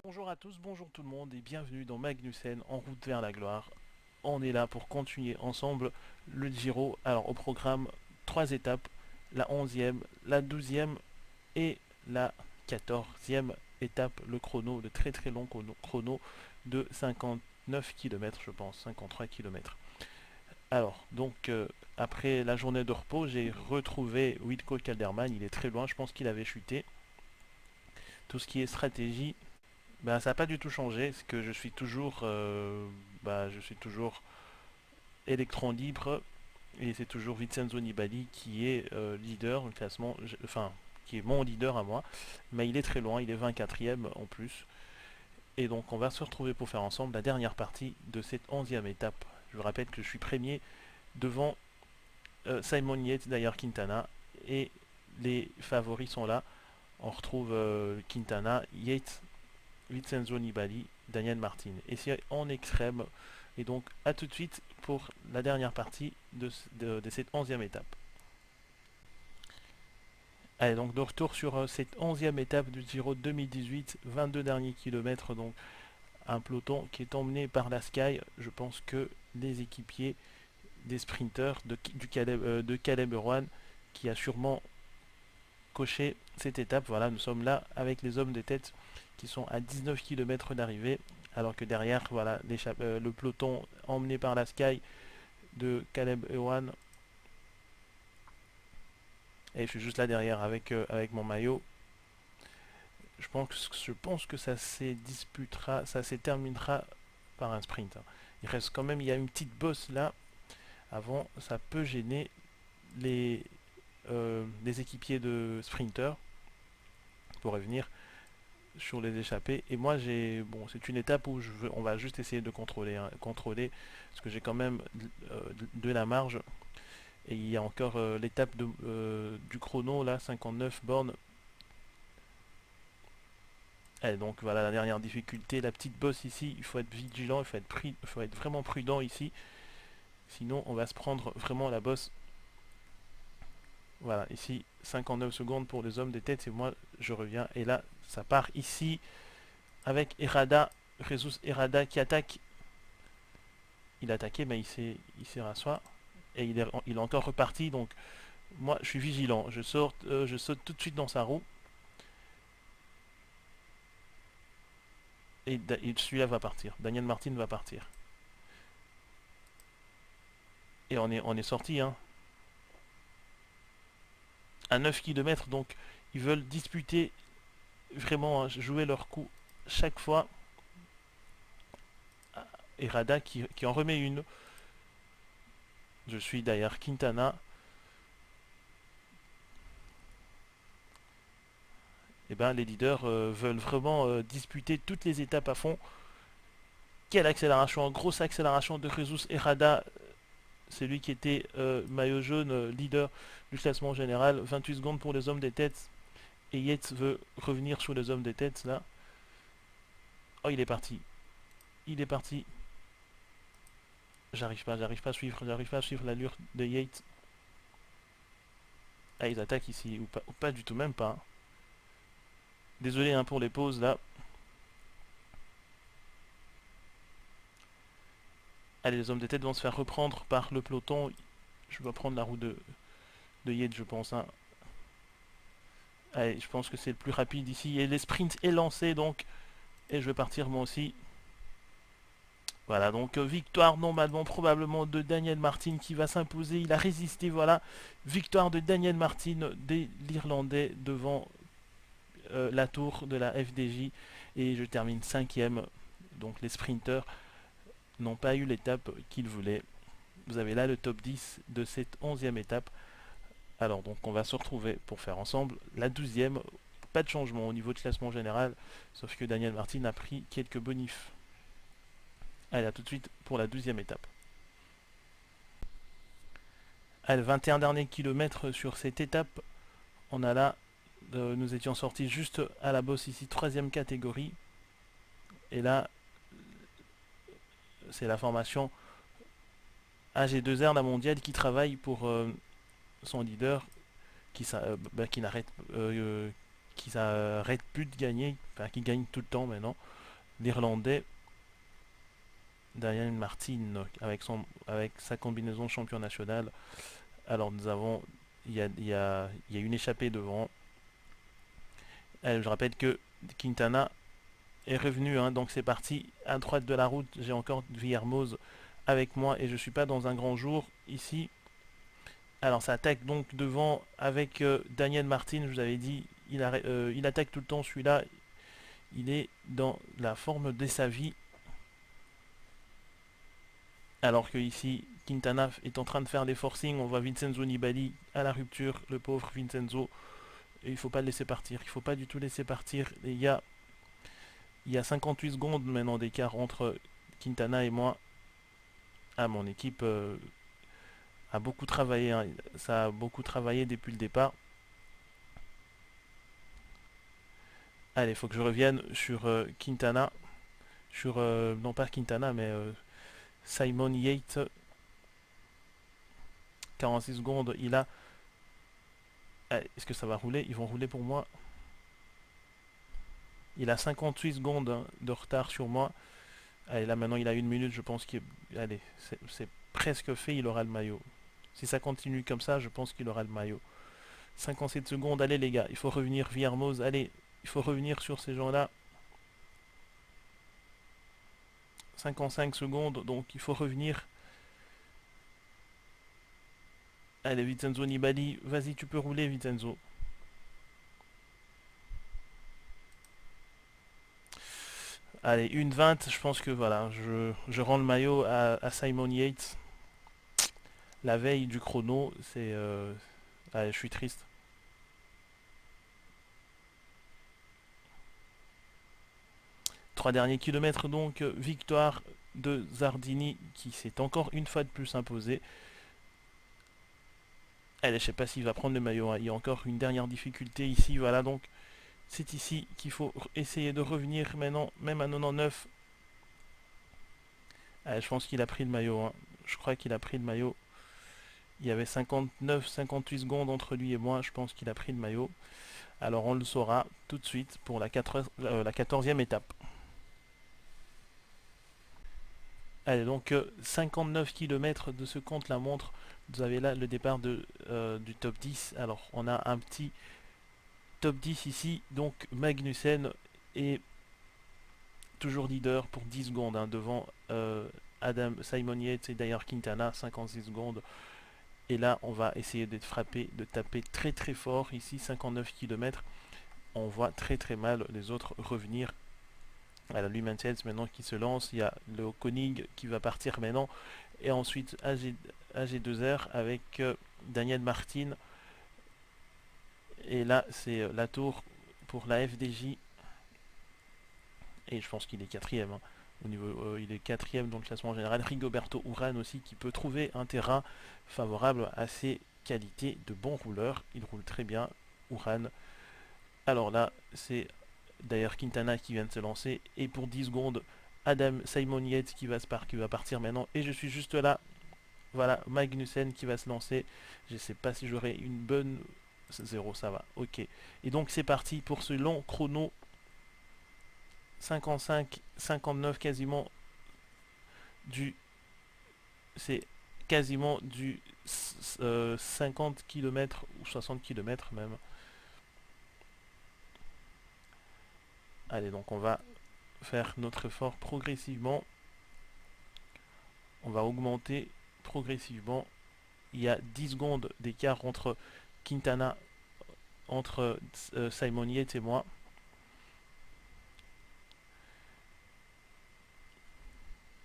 Bonjour à tous, bonjour tout le monde et bienvenue dans Magnussen en route vers la gloire. On est là pour continuer ensemble le Giro. Alors au programme, 3 étapes, la 11e, la 12e et la 14e étape, le chrono, le très très long chrono de 59 km je pense, 53 km. Alors donc après la journée de repos, j'ai retrouvé Wilco Kelderman, il est très loin, je pense qu'il avait chuté. Tout ce qui est stratégie, ben, ça n'a pas du tout changé, c'est que je suis toujours électron libre et c'est toujours Vincenzo Nibali qui est leader, le classement, enfin, qui est mon leader à moi, mais il est très loin, il est 24e en plus. Et donc on va se retrouver pour faire ensemble la dernière partie de cette 11e étape. Je vous rappelle que je suis premier devant Simon Yates, d'ailleurs Quintana, et les favoris sont là. On retrouve Quintana, Yates, Vincenzo Nibali, Daniel Martin. Et c'est en extrême. Et donc, à tout de suite pour la dernière partie de cette 11e étape. Allez, donc de retour sur cette 11e étape du Giro 2018, 22 derniers kilomètres, donc un peloton qui est emmené par la Sky. Je pense que les équipiers des sprinteurs de Caleb Ewan, qui a sûrement coché cette étape. Voilà, nous sommes là avec les hommes des têtes qui sont à 19 km d'arrivée, alors que derrière, voilà, le peloton emmené par la Sky de Caleb Ewan. Et je suis juste là derrière avec mon maillot. Je pense que ça s'est terminera par un sprint. Il reste quand même, il y a une petite bosse là. Avant, ça peut gêner les, les équipiers de sprinters pour revenir sur les échappées. Et moi, c'est une étape où on va juste essayer de contrôler, hein, contrôler, parce que j'ai quand même de la marge. Et il y a encore l'étape du chrono, là, 59 bornes. Et donc voilà la dernière difficulté, la petite bosse ici, il faut être vigilant, il faut être vraiment prudent ici. Sinon, on va se prendre vraiment la bosse. Voilà, ici, 59 secondes pour les hommes des têtes, et moi, je reviens. Et là, ça part ici, avec Errada, Jesus Errada qui attaque. Il a attaqué, mais il s'est rasseoir. Et il est encore reparti, donc moi, je suis vigilant. Je saute tout de suite dans sa roue. Et celui-là va partir. Daniel Martin va partir. Et on est sorti, hein, à 9 km, donc ils veulent disputer vraiment, hein, jouer leur coup chaque fois. Et Rada qui en remet une. Je suis derrière Quintana. Et ben les leaders veulent vraiment disputer toutes les étapes à fond. Quelle accélération, grosse accélération de Jesus Errada, c'est lui qui était maillot jaune, leader du classement général. 28 secondes pour les hommes des têtes. Et Yates veut revenir sur les hommes des têtes là. Oh, il est parti. Il est parti. J'arrive pas à suivre l'allure de Yates. Ah, ils attaquent ici, ou pas du tout, même pas. Désolé hein, pour les pauses là. Allez, les hommes de tête vont se faire reprendre par le peloton. Je dois prendre la roue de Yates, je pense, hein. Allez, je pense que c'est le plus rapide ici. Et les sprints est lancé donc. Et je vais partir moi aussi. Voilà, donc victoire normalement, probablement de Daniel Martin qui va s'imposer. Il a résisté, voilà. Victoire de Daniel Martin, l'Irlandais, devant la tour de la FDJ. Et je termine 5ème. Donc les sprinters n'ont pas eu l'étape qu'ils voulaient. Vous avez là le top 10 de cette 11e étape. Alors donc on va se retrouver pour faire ensemble la 12e. Pas de changement au niveau de classement général, sauf que Daniel Martin a pris quelques bonifs. Allez, à tout de suite pour la 12e étape. Allez, 21 derniers kilomètres sur cette étape. On a là, nous étions sortis juste à la bosse ici, 3e catégorie. Et là, c'est la formation AG2R, la mondiale, qui travaille pour son leader, qui n'arrête qui s'arrête plus de gagner, enfin qui gagne tout le temps maintenant, l'Irlandais Daniel Martin avec sa combinaison champion national. Alors nous avons, il y a une échappée devant. Je rappelle que Quintana est revenu, hein, donc c'est parti à droite de la route. J'ai encore Villermoz avec moi et je suis pas dans un grand jour ici. Alors ça attaque donc devant avec Daniel Martin, je vous avais dit, il attaque tout le temps celui-là. Il est dans la forme de sa vie. Alors que ici, Quintana est en train de faire des forcings. On voit Vincenzo Nibali à la rupture, le pauvre Vincenzo. Et il ne faut pas le laisser partir. Il ne faut pas du tout laisser partir. Et il y a 58 secondes maintenant d'écart entre Quintana et moi. Ah, mon équipe a beaucoup travaillé, hein. Ça a beaucoup travaillé depuis le départ. Allez, il faut que je revienne sur Quintana. Sur, non pas Quintana, mais Simon Yates. 46 secondes. Il a. Est-ce que ça va rouler? Ils vont rouler pour moi. Il a 58 secondes, hein, de retard sur moi. Allez, là maintenant il a une minute, je pense qu'il... Allez, c'est presque fait, il aura le maillot. Si ça continue comme ça, je pense qu'il aura le maillot. 57 secondes, allez les gars, il faut revenir, Villermoz, allez, il faut revenir sur ces gens-là. 55 secondes, donc il faut revenir. Allez, Vincenzo Nibali, vas-y, tu peux rouler, Vincenzo. Allez, 1,20, je pense que voilà, je rends le maillot à Simon Yates. La veille du chrono, c'est... allez, je suis triste. Trois derniers kilomètres donc, victoire de Zardini qui s'est encore une fois de plus imposé. Allez, je sais pas s'il va prendre le maillot, hein. Il y a encore une dernière difficulté ici, voilà, donc c'est ici qu'il faut essayer de revenir maintenant, même à 99. Allez, je pense qu'il a pris le maillot, hein. Je crois qu'il a pris le maillot. Il y avait 59-58 secondes entre lui et moi, je pense qu'il a pris le maillot. Alors on le saura tout de suite pour la 14e étape. Allez, donc 59 km de ce compte-la-montre. Vous avez là le départ du top 10. Alors, on a un petit top 10 ici. Donc, Magnussen est toujours leader pour 10 secondes, hein, devant Simon Yates et d'ailleurs Quintana, 56 secondes. Et là, on va essayer d'être frappé, de taper très très fort. Ici, 59 km. On voit très très mal les autres revenir. Alors, lui maintenant qui se lance. Il y a le Koenig qui va partir maintenant. Et ensuite AG2R avec Daniel Martin. Et là, c'est la tour pour la FDJ. Et je pense qu'il est quatrième, hein. Au niveau, il est quatrième dans le classement général. Rigoberto Urán aussi qui peut trouver un terrain favorable à ses qualités de bon rouleur. Il roule très bien, Urán. Alors là, c'est d'ailleurs Quintana qui vient de se lancer. Et pour 10 secondes, Adam Simon Yates qui va partir maintenant. Et je suis juste là. Voilà, Magnussen qui va se lancer. Je ne sais pas si j'aurai une bonne... 0, ça va, ok. Et donc c'est parti pour ce long chrono. 55, 59 quasiment du... C'est quasiment du 50 km ou 60 km même. Allez, donc on va faire notre effort progressivement. On va augmenter progressivement. Il y a 10 secondes d'écart entre Quintana, entre Simon Yates et moi.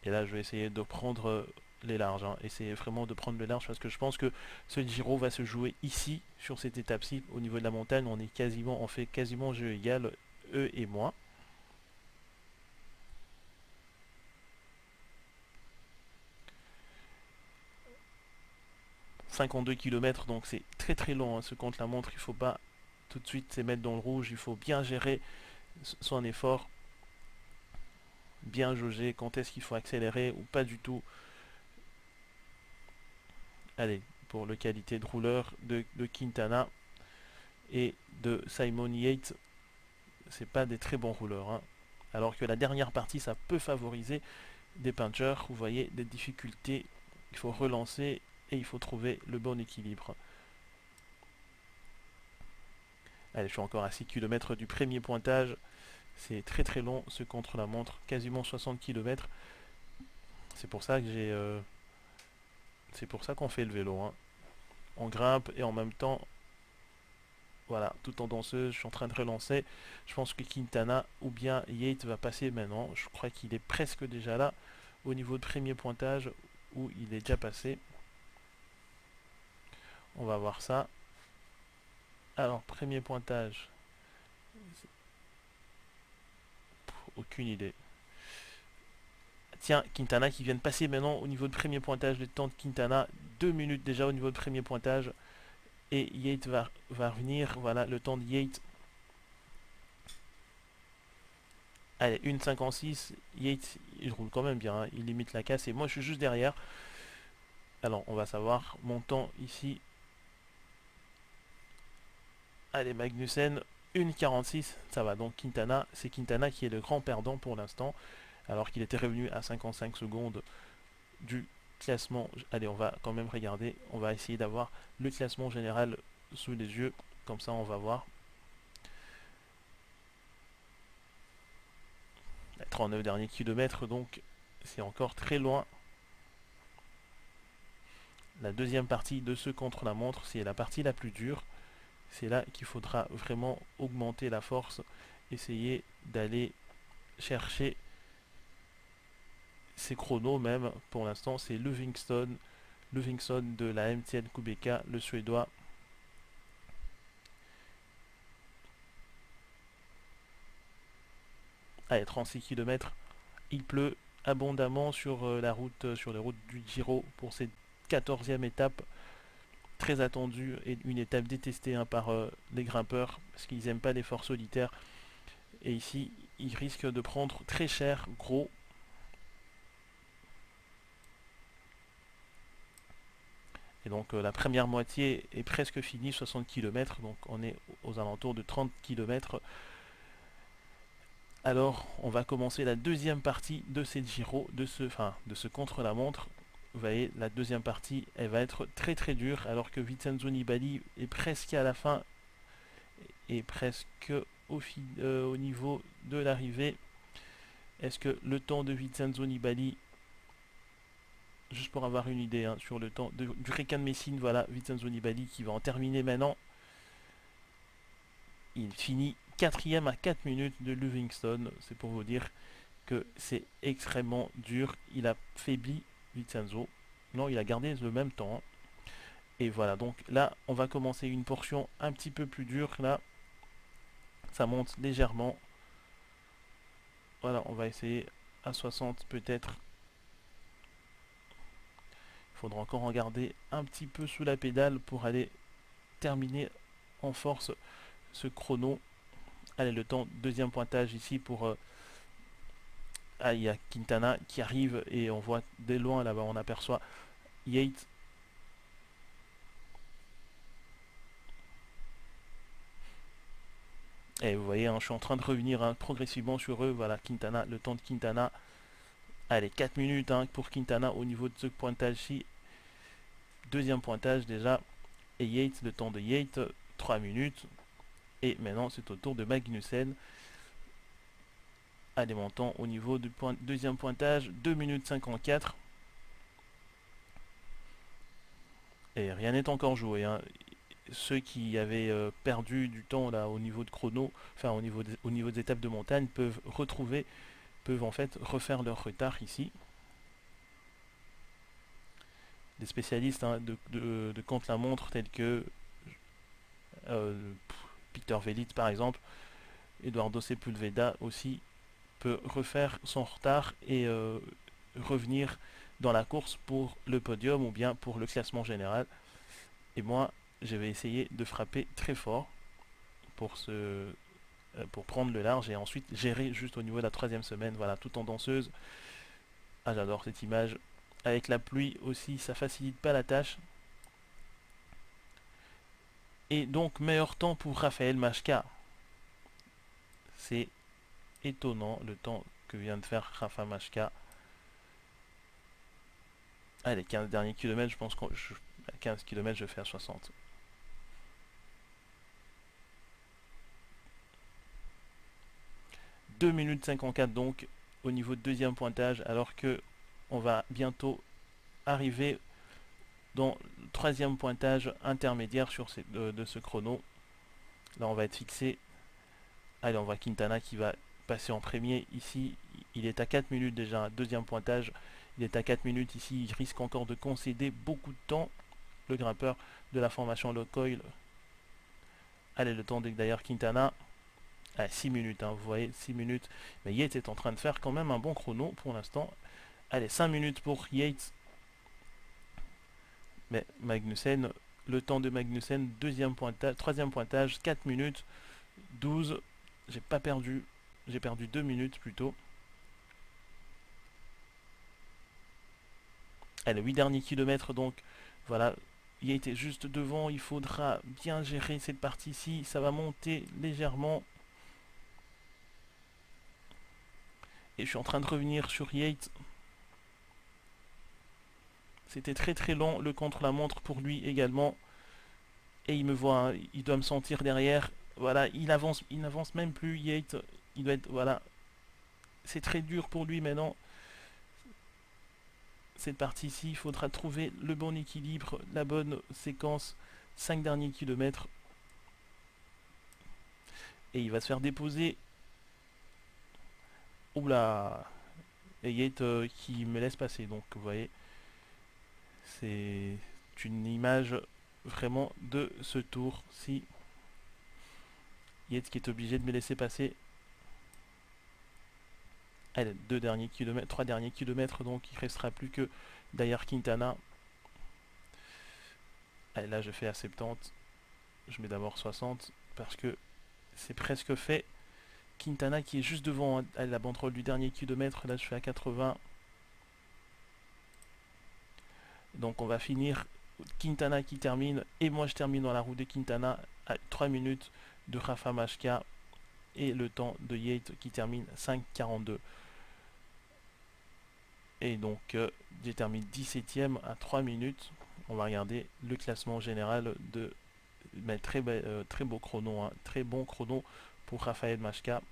Et là, je vais essayer de prendre les larges, hein. Essayer vraiment de prendre le large parce que je pense que ce Giro va se jouer ici, sur cette étape-ci, au niveau de la montagne. On fait quasiment jeu égal, eux et moi. « 52 km, donc c'est très très long, hein, ce contre-la-montre. Il ne faut pas tout de suite se mettre dans le rouge. Il faut bien gérer son effort, bien jauger quand est-ce qu'il faut accélérer ou pas du tout. Allez, pour le qualité de rouleur de Quintana. et de Simon Yates, c'est pas des très bons rouleurs, hein. Alors que la dernière partie, ça peut favoriser des punchers. Vous voyez, des difficultés. Il faut relancer et il faut trouver le bon équilibre. Allez, je suis encore à 6 km du premier pointage. C'est très très long ce contre-la-montre, quasiment 60 km. C'est pour ça que c'est pour ça qu'on fait le vélo, hein. On grimpe et en même temps, voilà, tout en danseuse, je suis en train de relancer. Je pense que Quintana ou bien Yates va passer maintenant. Je crois qu'il est presque déjà là au niveau de premier pointage où il est déjà passé. On va voir ça. Alors, premier pointage. Aucune idée. Tiens, Quintana qui vient de passer maintenant au niveau de premier pointage. Le temps de Quintana, 2 minutes déjà au niveau de premier pointage. Et Yates va revenir. Voilà, le temps de Yates. Allez, 1,56. Yates, il roule quand même bien, hein. Il limite la casse. Et moi, je suis juste derrière. Alors, on va savoir. Mon temps ici. Allez, Magnussen, 1,46. Ça va. Donc, Quintana, c'est Quintana qui est le grand perdant pour l'instant. Alors qu'il était revenu à 55 secondes du classement. Allez, on va quand même regarder. On va essayer d'avoir le classement général sous les yeux. Comme ça, on va voir. 39 derniers kilomètres, donc c'est encore très loin. La deuxième partie de ce contre-la-montre, c'est la partie la plus dure. C'est là qu'il faudra vraiment augmenter la force, essayer d'aller chercher ces chronos même. Pour l'instant, c'est Livingston de la MTN Kubeka, le Suédois. Allez, 36 km. Il pleut abondamment sur la route, sur les routes du Giro pour cette 14e étape. Très attendue et une étape détestée, hein, par les grimpeurs parce qu'ils n'aiment pas l'effort solitaire. Et ici, ils risquent de prendre très cher, gros. Et donc la première moitié est presque finie, 60 km, donc on est aux alentours de 30 km. Alors on va commencer la deuxième partie de cette Giro, de ce contre-la-montre. Vous voyez, la deuxième partie, elle va être très très dure, alors que Vincenzo Nibali est presque à la fin et presque au niveau de l'arrivée. Est-ce que le temps de Vincenzo Nibali, juste pour avoir une idée, hein, sur le temps du Requin de Messine, voilà, Vincenzo Nibali qui va en terminer maintenant. Il finit quatrième à 4 minutes de Livingston. C'est pour vous dire que c'est extrêmement dur. Il a faibli Vincenzo. Non, il a gardé le même temps, hein. Et voilà, donc là, on va commencer une portion un petit peu plus dure. Là, ça monte légèrement. Voilà, on va essayer à 60 peut-être. Il faudra encore en garder un petit peu sous la pédale pour aller terminer en force ce chrono. Allez, le temps, deuxième pointage ici pour... il y a Quintana qui arrive et on voit dès loin là-bas, on aperçoit Yates. Et vous voyez, hein, je suis en train de revenir, hein, progressivement sur eux. Voilà, Quintana, le temps de Quintana. Allez, 4 minutes, hein, pour Quintana au niveau de ce pointage-ci. Deuxième pointage déjà. Et Yates, le temps de Yates, 3 minutes. Et maintenant, c'est au tour de Magnussen. Allez, montant au niveau du deuxième pointage, 2 minutes 54. Et rien n'est encore joué, hein. Ceux qui avaient perdu du temps là au niveau de chrono, enfin au niveau des étapes de montagne, peuvent en fait refaire leur retard ici. Des spécialistes, hein, de contre-la-montre tels que euh, Peter Vellit par exemple, Eduardo Sepulveda aussi peut refaire son retard et revenir dans la course pour le podium ou bien pour le classement général. Et moi, je vais essayer de frapper très fort pour pour prendre le large et ensuite gérer juste au niveau de la troisième semaine. Voilà, tout en danseuse. Ah, j'adore cette image. Avec la pluie aussi, ça facilite pas la tâche. Et donc, meilleur temps pour Raphaël Majka. C'est étonnant le temps que vient de faire Rafa Majka. Ah, les 15 derniers kilomètres, je pense qu'à 15 km, je fais à 60. « 2 minutes 54 donc au niveau de deuxième pointage, alors que on va bientôt arriver dans le troisième pointage intermédiaire de ce chrono. Là, on va être fixé. Allez, on voit Quintana qui va passer en premier. Ici, il est à 4 minutes déjà, deuxième pointage. Il est à 4 minutes ici, il risque encore de concéder beaucoup de temps. Le grimpeur de la formation Locoil. Allez, le temps d'ailleurs Quintana. À 6 minutes, hein, vous voyez, 6 minutes. Mais Yates est en train de faire quand même un bon chrono pour l'instant. Allez, 5 minutes pour Yates. Mais Magnussen, le temps de Magnussen, deuxième pointage, troisième pointage, 4 minutes, 12. J'ai pas perdu, j'ai perdu 2 minutes plutôt. Allez, 8 derniers kilomètres donc. Voilà, Yates est juste devant. Il faudra bien gérer cette partie-ci. Ça va monter légèrement. Et je suis en train de revenir sur Yates. C'était très très long le contre-la-montre pour lui également. Et il me voit, hein, il doit me sentir derrière. Voilà, il n'avance même plus Yates. Il doit être, voilà, c'est très dur pour lui maintenant. Cette partie-ci, il faudra trouver le bon équilibre, la bonne séquence. 5 derniers kilomètres. Et il va se faire déposer. Oula. Et Yates qui me laisse passer. Donc vous voyez, c'est une image vraiment de ce tour. Si Yates qui est obligé de me laisser passer. Allez, 2 derniers kilomètres, 3 derniers kilomètres, donc il ne restera plus que derrière Quintana. Allez, là je fais à 70. Je mets d'abord 60 parce que c'est presque fait. Quintana qui est juste devant, hein, à la banderole du dernier kilomètre. Là je fais à 80. Donc on va finir. Quintana qui termine et moi je termine dans la roue de Quintana à 3 minutes de Rafa Majka et le temps de Yates qui termine 5,42. Et donc j'ai terminé 17ème à 3 minutes. On va regarder le classement général de mais très beau chrono, hein, très bon chrono pour Raphaël Majka.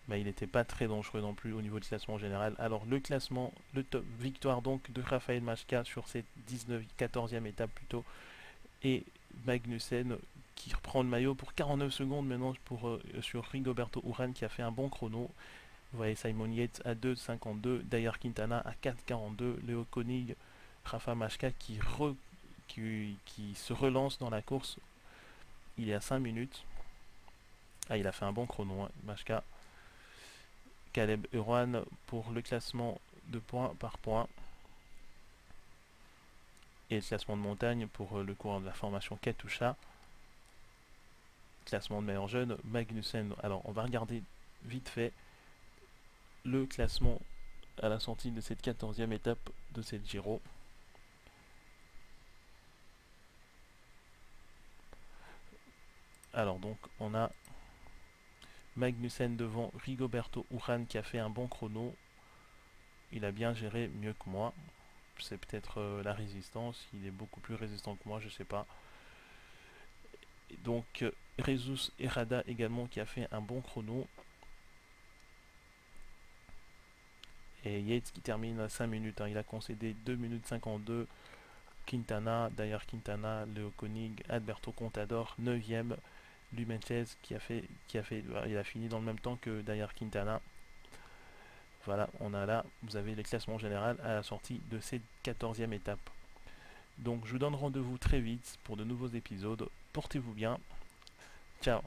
Mais il n'était pas très dangereux non plus au niveau du classement général. Alors le classement, le top victoire donc de Raphaël Majka sur cette 14e étape plutôt. Et Magnussen qui reprend le maillot pour 49 secondes maintenant sur Rigoberto Urán qui a fait un bon chrono. Vous voyez Simon Yates à 2,52, Dyer Quintana à 4,42, Léo Koenig, Rafa Majka qui se relance dans la course. Il est à 5 minutes. Ah, il a fait un bon chrono, hein, Majka. Caleb Ewan pour le classement de point par point. Et le classement de montagne pour le coureur de la formation Katusha. Classement de meilleur jeune, Magnussen. Alors, on va regarder vite fait le classement à la sortie de cette 14e étape de cette Giro. Alors donc on a Magnussen devant Rigoberto Urán qui a fait un bon chrono. Il a bien géré mieux que moi. C'est peut-être la résistance. Il est beaucoup plus résistant que moi, je sais pas. Et donc Jesus Herrada également qui a fait un bon chrono. Et Yates qui termine à 5 minutes. Hein. Il a concédé 2 minutes 52. Quintana, d'ailleurs Quintana, Léo Koenig, Alberto Contador, 9ème. Lumenchez il a fini dans le même temps que d'ailleurs Quintana. Voilà, on a là, vous avez les classements généraux à la sortie de cette 14e étape. Donc je vous donne rendez-vous très vite pour de nouveaux épisodes. Portez-vous bien. Ciao.